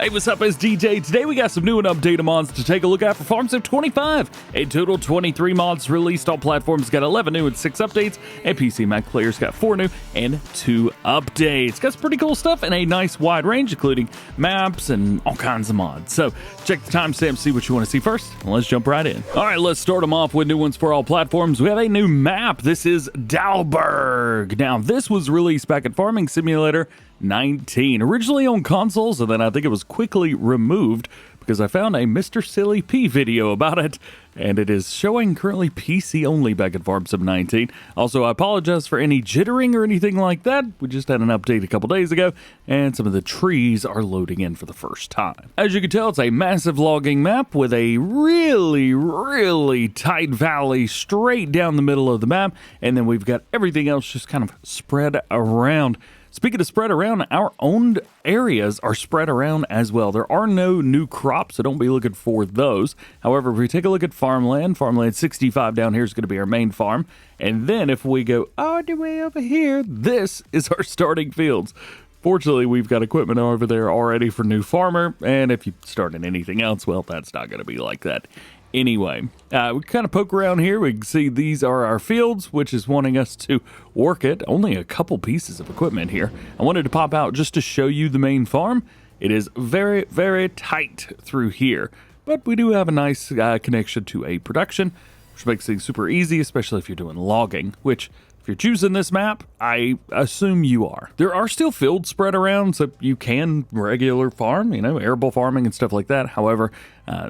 Hey, what's up? It's DJ. Today we got some new and updated mods to take a look at for FarmSim 25. A total 23 mods released. All platforms got 11 new and 6 updates, and PC Mac players got 4 new and 2 updates. Got some pretty cool stuff in a nice wide range, including maps and all kinds of mods. So check the timestamp, see what you want to see first, and let's jump right in. All right, let's start them off with new ones for all platforms. We have a new map. This is Dalberg. Now, this was released back at Farming Simulator 19, originally on consoles, and then I think it was quickly removed because I found a Mr. Silly P video about it, and it is showing currently PC only back at FarmSim 19. Also, I apologize for any jittering or anything like that. We just had an update a couple days ago, and some of the trees are loading in for the first time. As you can tell, it's a massive logging map with a really tight valley straight down the middle of the map, and then we've got everything else just kind of spread around. Speaking of spread around, our owned areas are spread around as well. There are no new crops, so don't be looking for those. However, if we take a look at farmland 65 down here is going to be our main farm. And then if we go all the way over here, this is our starting fields. Fortunately, we've got equipment over there already for new farmer. And if you start in anything else, well, that's not going to be like that. Anyway, we kind of poke around here. We can see these are our fields, which is wanting us to work it. Only a couple pieces of equipment here. I wanted to pop out just to show you the main farm. It is very tight through here, but we do have a nice connection to a production, which makes things super easy, especially if you're doing logging, which if you're choosing this map, I assume you are. There are still fields spread around, so you can regular farm, arable farming and stuff like that. However,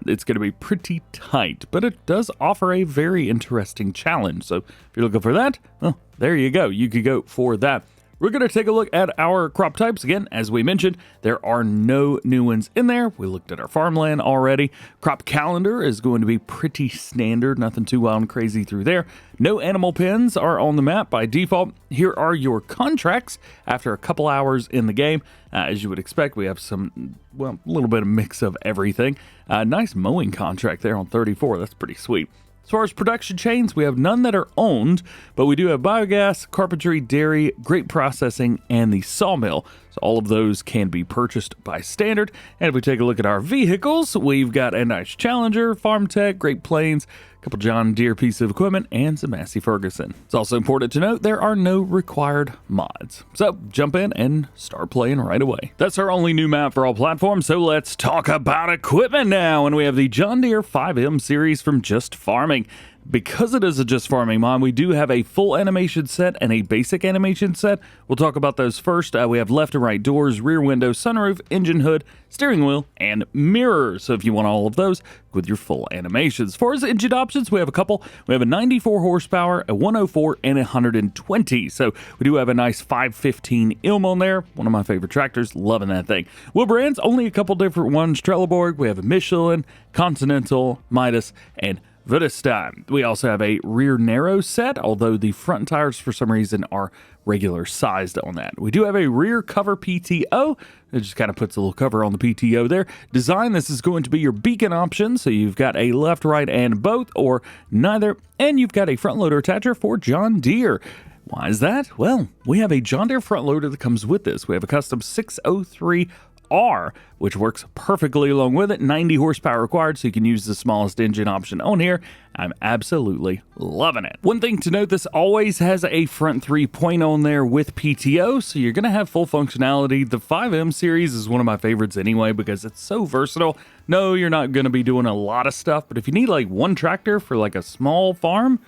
it's going to be pretty tight, but it does offer a very interesting challenge. So if you're looking for that, well, there you go. You could go for that. We're going to take a look at our crop types. Again, as we mentioned, there are no new ones in there. We looked at our farmland already. Crop calendar is going to be pretty standard, nothing too wild and crazy through there. No animal pens are on the map by default. Here are your contracts after a couple hours in the game. As you would expect, we have some, well, a little bit of mix of everything. Nice mowing contract there on 34. That's pretty sweet. As far as production chains, we have none that are owned, but we do have biogas, carpentry, dairy, grape processing, and the sawmill. So all of those can be purchased by standard. And if we take a look at our vehicles, we've got a nice Challenger, Farm Tech, Great Plains, a couple John Deere pieces of equipment, and some Massey Ferguson. It's also important to note there are no required mods. So jump in and start playing right away. That's our only new map for all platforms, so let's talk about equipment now. And we have the John Deere 5M series from Just Farming. Because it is a Just Farming mod, we do have a full animation set and a basic animation set. We'll talk about those first. We have left and right doors, rear window, sunroof, engine hood, steering wheel, and mirrors. So if you want all of those with your full animations. As far as engine options, we have a couple. We have a 94 horsepower, a 104, and a 120. So we do have a nice 515 Ilm on there. One of my favorite tractors. Loving that thing. Wheel brands, only a couple different ones. Trelleborg, we have a Michelin, Continental, Midas, and Woodchips. We also have a rear narrow set, although the front tires for some reason are regular sized on that. We do have a rear cover PTO. It just kind of puts a little cover on the PTO there. Design, this is going to be your beacon option. So you've got a left, right, and both, or neither. And you've got a front loader attacher for John Deere. Why is that? Well, we have a John Deere front loader that comes with this. We have a custom 603R, which works perfectly along with it. 90 horsepower required, so you can use the smallest engine option on here. I'm absolutely loving it. One thing to note, this always has a front 3-point on there with PTO, so you're going to have full functionality. The 5M series is one of my favorites anyway because it's so versatile. No, you're not going to be doing a lot of stuff, but if you need like one tractor for like a small farm,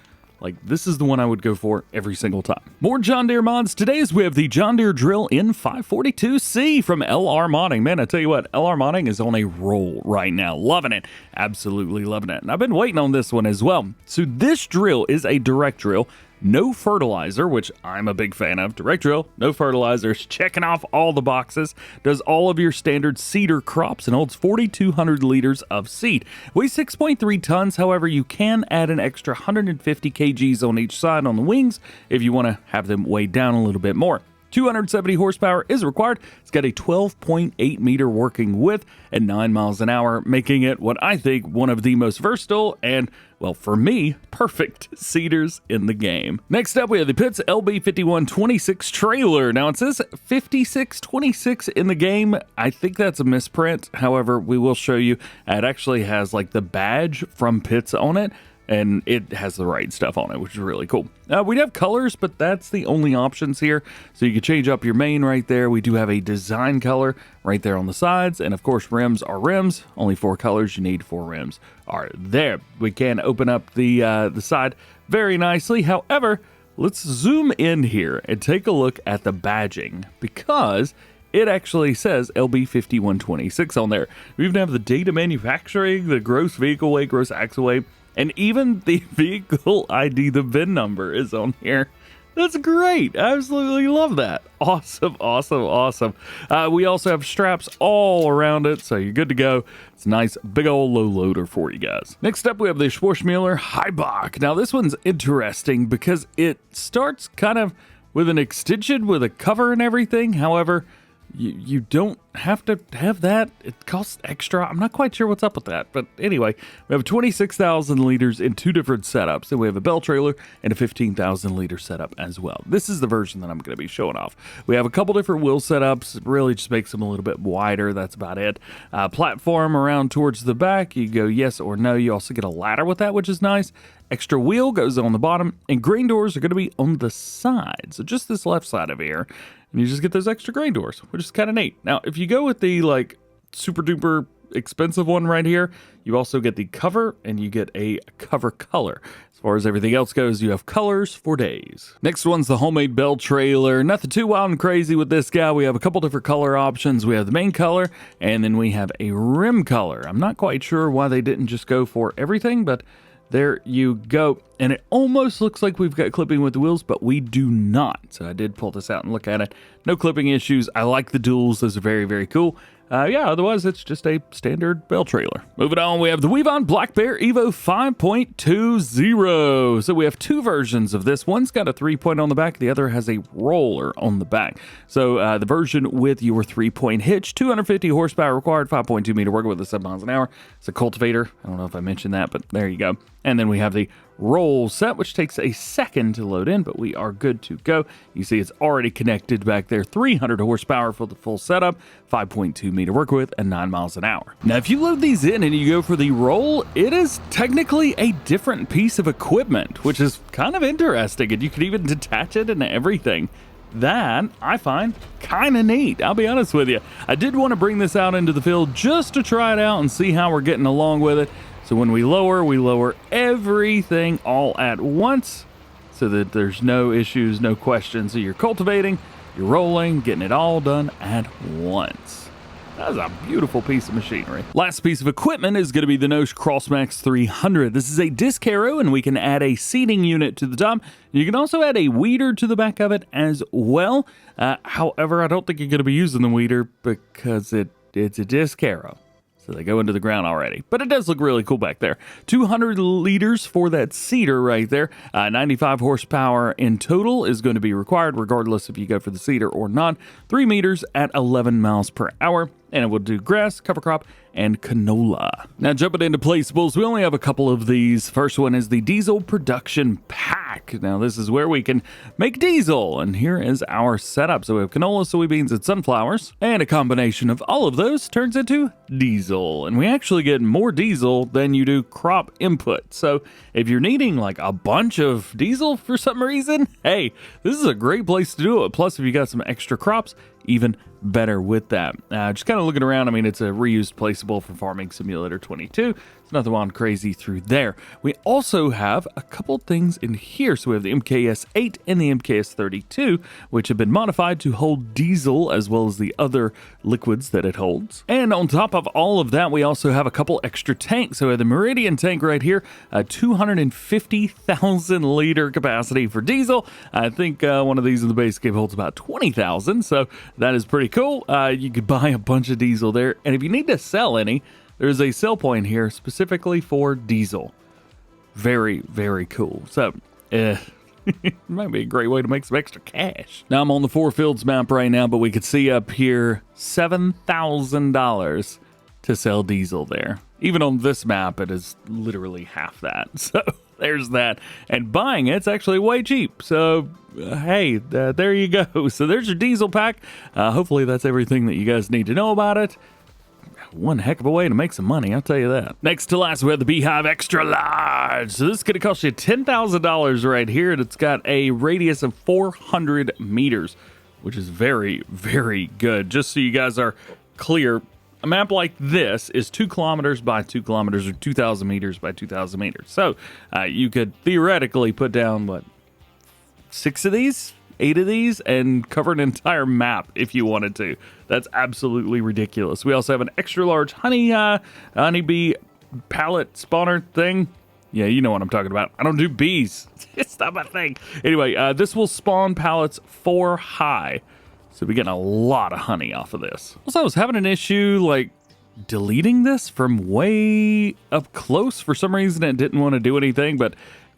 like, this is the one I would go for every single time. More John Deere mods today as we have the John Deere drill N542C from LR Modding. Man, I tell you what, LR Modding is on a roll right now. Loving it. Absolutely loving it. And I've been waiting on this one as well. So this drill is a direct drill. No fertilizer, which I'm a big fan of. Direct drill, no fertilizers, checking off all the boxes. Does all of your standard cedar crops and holds 4,200 liters of seed. Weighs 6.3 tons. However, you can add an extra 150 kgs on each side on the wings if you want to have them weighed down a little bit more. 270 horsepower is required. It's got a 12.8 meter working width at 9 miles an hour, making it what I think one of the most versatile and, well, for me, perfect seeders in the game. Next up, we have the Pitts LB5126 trailer. Now, it says 5626 in the game. I think that's a misprint. However, we will show you it actually has like the badge from Pitts on it, and it has the right stuff on it, which is really cool. We have colors, but that's the only options here. So you can change up your main right there. We do have a design color right there on the sides. And of course, rims are rims. Only 4 colors. You need 4 rims are there. We can open up the side very nicely. However, let's zoom in here and take a look at the badging, because it actually says LB5126 on there. We even have the date of manufacturing, the gross vehicle weight, gross axle weight, and even the vehicle ID, the VIN number is on here. That's great. I absolutely love that. Awesome, awesome, awesome. We also have straps all around it, so you're good to go. It's a nice big old low loader for you guys. Next up, we have the Schwarzmüller Haibach. Now, this one's interesting because it starts kind of with an extension with a cover and everything. However, you don't have to have that. It costs extra. I'm not quite sure what's up with that. But anyway, we have 26,000 liters in 2 different setups. And we have a Bale trailer and a 15,000 liter setup as well. This is the version that I'm going to be showing off. We have a couple different wheel setups. It really just makes them a little bit wider. That's about it. Platform around towards the back. You go yes or no. You also get a ladder with that, which is nice. Extra wheel goes on the bottom. And grain doors are going to be on the side. So just this left side of here. And you just get those extra grain doors, which is kind of neat. Now, if you go with the like super duper expensive one right here, you also get the cover and you get a cover color. As far as everything else goes, you have colors for days. Next one's the homemade Bale trailer. Nothing too wild and crazy with this guy. We have a couple different color options. We have the main color, and then we have a rim color. I'm not quite sure why they didn't just go for everything, but there you go. And it almost looks like we've got clipping with the wheels, but we do not. So I did pull this out and look at it. No clipping issues. I like the duals. Those are very, very cool. Yeah, otherwise it's just a standard Bale trailer. Moving on, we have the Quivogne Blackbear Evo 5.20. So we have 2 versions of this. One's got a 3-point on the back. The other has a roller on the back. So the version with your 3-point hitch, 250 horsepower required, 5.2 meter working with 7 miles an hour. It's a cultivator. I don't know if I mentioned that, but there you go. And then we have the roll set, which takes a second to load in, but we are good to go. You see it's already connected back there. 300 horsepower for the full setup, 5.2 meter work width, and 9 miles an hour. Now, if you load these in and you go for the roll, it is technically a different piece of equipment, which is kind of interesting, and you can even detach it and everything. That I find kind of neat. I'll be honest with you. I did want to bring this out into the field just to try it out and see how we're getting along with it. So when we lower everything all at once so that there's no issues, no questions. So you're cultivating, you're rolling, getting it all done at once. That's a beautiful piece of machinery. Last piece of equipment is going to be the Knoche Crossmax 300. This is a disc harrow, and we can add a seeding unit to the top. You can also add a weeder to the back of it as well. However, I don't think you're going to be using the weeder because it's a disc harrow. So they go into the ground already. But it does look really cool back there. 200 liters for that seeder right there. 95 horsepower in total is going to be required, regardless if you go for the seeder or not. 3 meters at 11 miles per hour. And it will do grass, cover crop, and canola. Now, jumping into placeables, we only have a couple of these. First one is the Diesel Production Pack. Now, this is where we can make diesel, and here is our setup. So we have canola, soybeans, and sunflowers, and a combination of all of those turns into diesel. And we actually get more diesel than you do crop input. So if you're needing like a bunch of diesel for some reason, hey, this is a great place to do it. Plus, if you got some extra crops, even better with that. Just kind of looking around, I mean, it's a reused placeable from Farming Simulator 22. It's nothing wild and crazy through there. We also have a couple things in here. So we have the MKS 8 and the MKS 32, which have been modified to hold diesel as well as the other liquids that it holds. And on top of all of that, we also have a couple extra tanks. So we have the Meridian tank right here, a 250,000 liter capacity for diesel. I think one of these in the base game holds about 20,000. So that is pretty cool. You could buy a bunch of diesel there. And if you need to sell any, there's a sell point here specifically for diesel. Very, very cool. So, Might be a great way to make some extra cash. Now I'm on the 4Fields map right now, but we could see up here $7,000 to sell diesel there. Even on this map, it is literally half that. So there's that. And buying it's actually way cheap. So hey, there you go. So there's your diesel pack. Hopefully that's everything that you guys need to know about it. One heck of a way to make some money, I'll tell you that. Next to last, we have the Beehive Xtra-Large. So this is going to cost you $10,000 right here, and it's got a radius of 400 meters, which is very, very good. Just so you guys are clear, a map like this is 2 kilometers by 2 kilometers, or 2,000 meters by 2,000 meters. So you could theoretically put down, what, 6 of these? 8 of these and cover an entire map if you wanted to. That's absolutely ridiculous. We also have an extra large honeybee pallet spawner thing. Yeah, you know what I'm talking about. I don't do bees. It's not my thing. Anyway, this will spawn pallets 4 high. So we're getting a lot of honey off of this. Also, I was having an issue like deleting this from way up close. For some reason, it didn't want to do anything, but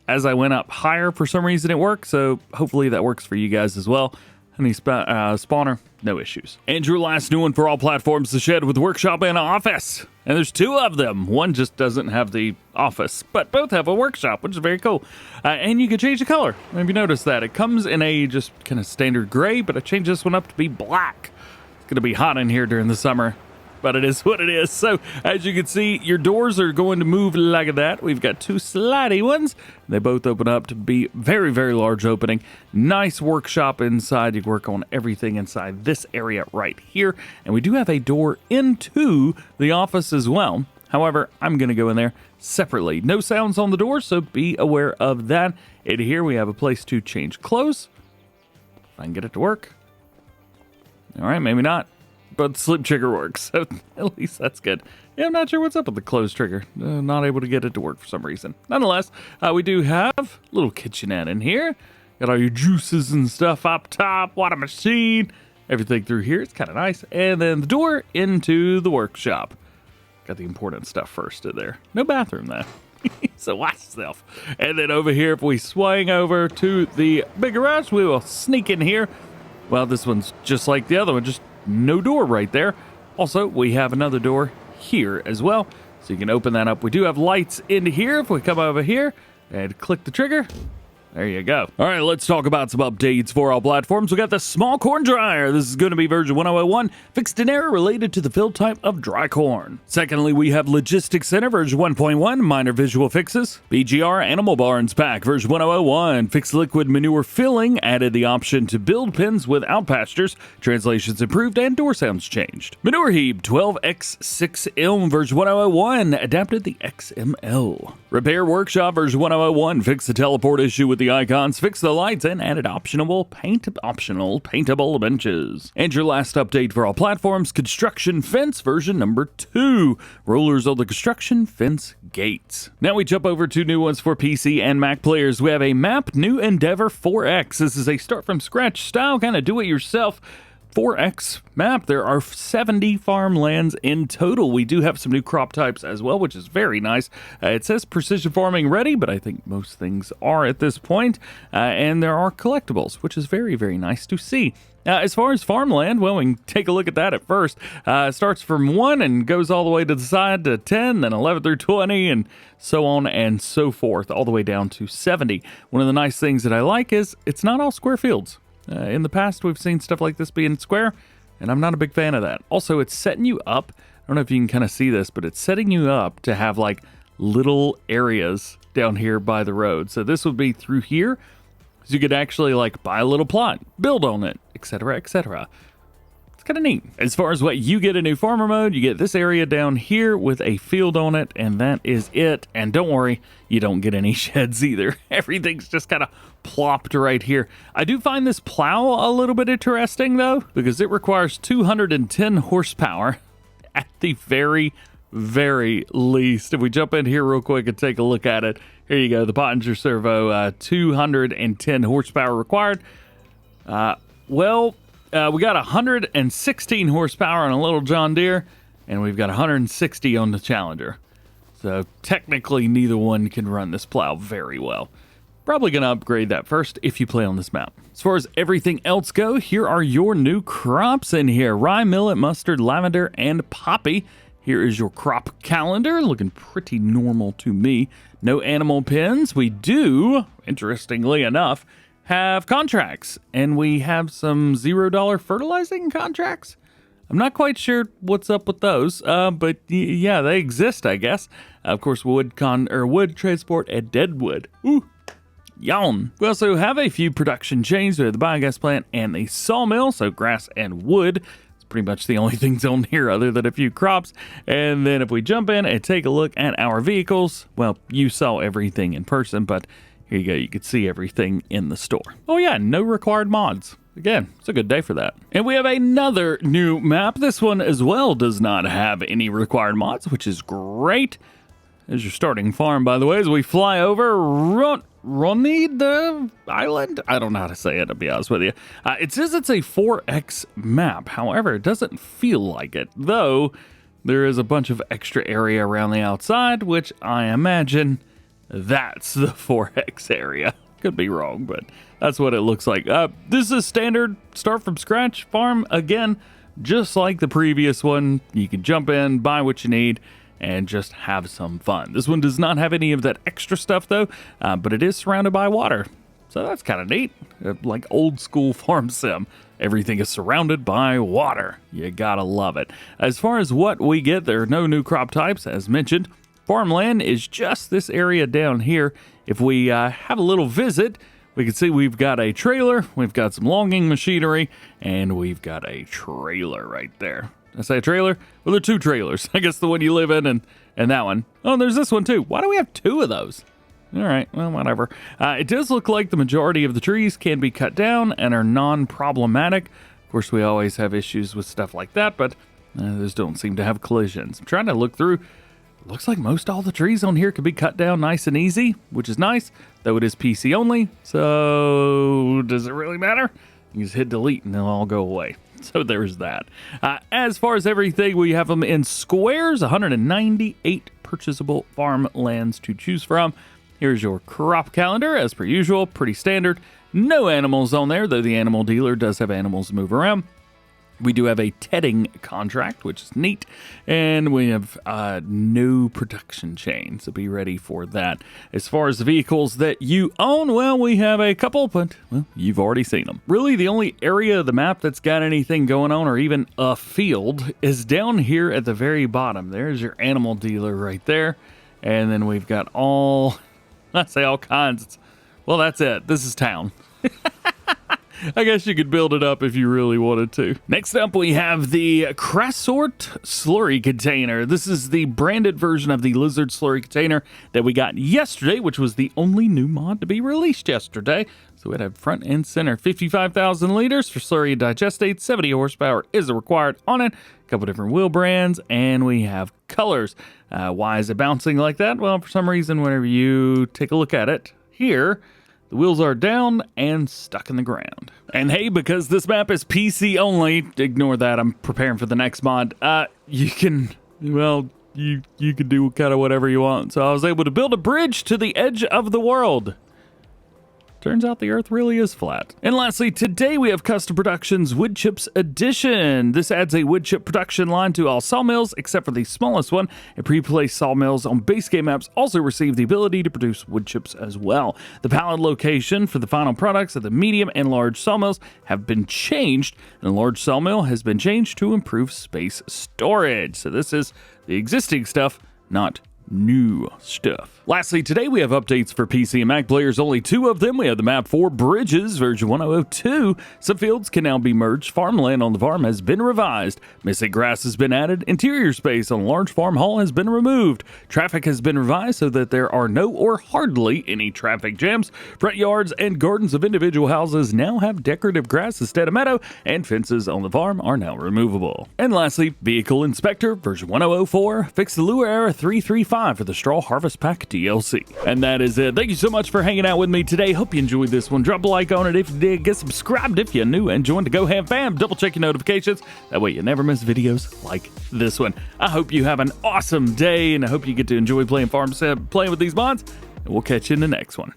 as I went up higher, for some reason it worked, so hopefully that works for you guys as well. Honey spawner, no issues. And your last new one for all platforms, the shed with workshop and office. And there's 2 of them. One just doesn't have the office, but both have a workshop, which is very cool. And you can change the color. Maybe you noticed that. It comes in a just kind of standard gray, but I changed this one up to be black. It's going to be hot in here during the summer, but it is what it is. So as you can see, your doors are going to move like that. We've got 2 slidey ones. They both open up to be very, very large opening. Nice workshop inside. You can work on everything inside this area right here. And we do have a door into the office as well. However, I'm going to go in there separately. No sounds on the door, so be aware of that. And here we have a place to change clothes. If I can get it to work. All right, maybe not. But the sleep trigger works, so at least that's good. Yeah, I'm not sure what's up with the close trigger. Not able to get it to work for some reason. Nonetheless, we do have a little kitchenette in here. Got all your juices and stuff up top, water machine, everything through here. It's kind of nice. And then the door into the workshop. Got the important stuff first in there. No bathroom, though. So watch yourself. And then over here, if we swing over to the big garage, we will sneak in here. Well, this one's just like the other one, just no door right there. Also, we have another door here as well, so you can open that up. We do have lights in here. If we come over here and click the trigger, there you go. All right, let's talk about some updates for all platforms. We got the small corn dryer. This is going to be version 1001. Fixed an error related to the fill type of dry corn. Secondly, we have Logistics Center version 1.1, minor visual fixes. BGR Animal Barns Pack version 1001. Fixed liquid manure filling, added the option to build pens without pastures. Translations improved and door sounds changed. Manure Heap 12X6M version 1001, adapted the XML. Repair Workshop version 1001, fixed the teleport issue with the icons, fixed the lights, and added optional paintable benches. And your last update for all platforms, Construction Fence version number 2. Rollers on the construction fence gates. Now we jump over to new ones for PC and Mac players. We have a map, New Endeavor 4X. This is a start from scratch style, kind of do-it-yourself 4X map. There are 70 farmlands in total. We do have some new crop types as well, which is very nice. It says precision farming ready, but I think most things are at this point. And there are collectibles, which is very, very nice to see. As far as farmland, well, we can take a look at that at first. It starts from 1 and goes all the way to the side to 10, then 11 through 20, and so on and so forth, all the way down to 70. One of the nice things that I like is it's not all square fields. In the past, we've seen stuff like this being square, and I'm not a big fan of that. Also, it's setting you up. I don't know if you can kind of see this, but it's setting you up to have like little areas down here by the road. So this would be through here. So you could actually like buy a little plot, build on it, etc., etc. It's kind of neat. As far as what you get in new farmer mode, you get this area down here with a field on it, and that is it. And don't worry, you don't get any sheds either. Everything's just kind of plopped right here. I do find this plow a little bit interesting though, because it requires 210 horsepower at the very, very least. If we jump in here real quick and take a look at it, here you go, the Pottinger Servo, 210 horsepower required. We got 116 horsepower on a little John Deere, and we've got 160 on the Challenger. So technically neither one can run this plow very well. Probably going to upgrade that first if you play on this map. As far as everything else go, here are your new crops in here. Rye, millet, mustard, lavender, and poppy. Here is your crop calendar, looking pretty normal to me. No animal pens. We do, interestingly enough, have contracts, and we have some $0 fertilizing contracts. I'm not quite sure what's up with those, but yeah, they exist, I guess. Of course, wood transport and deadwood. Ooh. Yawn. We also have a few production chains. We have the biogas plant and the sawmill, so grass and wood. It's pretty much the only things on here other than a few crops. And then if we jump in and take a look at our vehicles, well, you saw everything in person, but here you go. You could see everything in the store. Oh yeah, no required mods. Again, it's a good day for that. And we have another new map. This one as well does not have any required mods, which is great. There's your starting farm, by the way, as we fly over Ronîda Island. I don't know how to say it, to be honest with you. It says it's a 4X map. However, it doesn't feel like it, though there is a bunch of extra area around the outside, which I imagine that's the 4X area. Could be wrong, but that's what it looks like. This is a standard start from scratch farm. Again, just like the previous one, you can jump in, buy what you need, and just have some fun. This one does not have any of that extra stuff though, but it is surrounded by water. So that's kind of neat, like old school farm sim. Everything is surrounded by water. You gotta love it. As far as what we get, there are no new crop types, as mentioned. Farmland is just this area down here. If we have a little visit, we can see we've got a trailer, we've got some logging machinery, and we've got a trailer right there. Did I say a trailer? Well, there are two trailers. I guess the one you live in and that one. Oh, there's this one too. Why do we have two of those? All right, well, whatever. It does look like the majority of the trees can be cut down and are non-problematic. Of course, we always have issues with stuff like that, but those don't seem to have collisions. I'm trying to look through. Looks like most all the trees on here can be cut down nice and easy, which is nice, though it is PC only. So does it really matter? You just hit delete and they'll all go away. So there's that. As far as everything, we have them in squares, 198 purchasable farmlands to choose from. Here's your crop calendar, as per usual, pretty standard. No animals on there, though the animal dealer does have animals to move around. We do have a tedding contract, which is neat, and we have no production chain, so be ready for that. As far as the vehicles that you own, well, we have a couple, but, well, you've already seen them. Really, the only area of the map that's got anything going on, or even a field, is down here at the very bottom. There's your animal dealer right there, and then we've got all kinds. Well, that's it. This is town. I guess you could build it up if you really wanted to. Next up, we have the Krassort slurry container. This is the branded version of the lizard slurry container that we got yesterday, which was the only new mod to be released yesterday. So it had front and center, 55,000 liters for slurry and digestate, 70 horsepower is required on it. A couple different wheel brands, and we have colors. Why is it bouncing like that? Well, for some reason, whenever you take a look at it here, the wheels are down and stuck in the ground. And hey, because this map is PC only, ignore that, I'm preparing for the next mod, you can do kind of whatever you want. So I was able to build a bridge to the edge of the world. Turns out the Earth really is flat. And lastly, today we have Custom Productions Woodchips Edition. This adds a wood chip production line to all sawmills, except for the smallest one. And pre-placed sawmills on base game maps also receive the ability to produce wood chips as well. The pallet location for the final products of the medium and large sawmills have been changed, and the large sawmill has been changed to improve space storage. So this is the existing stuff, not new stuff. Lastly, today we have updates for PC and Mac players, only two of them. We have the map for Bridges, version 1.02. Some fields can now be merged. Farmland on the farm has been revised. Missing grass has been added. Interior space on a large farm hall has been removed. Traffic has been revised so that there are no or hardly any traffic jams. Front yards and gardens of individual houses now have decorative grass instead of meadow, and fences on the farm are now removable. And lastly, Vehicle Inspector, version 1.04, fixed the Lure Era 335 for the Straw Harvest Pack DLC. And that is it. Thank you so much for hanging out with me today. Hope you enjoyed this one. Drop a like on it if you did. Get subscribed if you're new, and join the DjGoHam fam. Double check your notifications. That way you never miss videos like this one. I hope you have an awesome day, and I hope you get to enjoy playing Farm Sim, playing with these mods, and we'll catch you in the next one.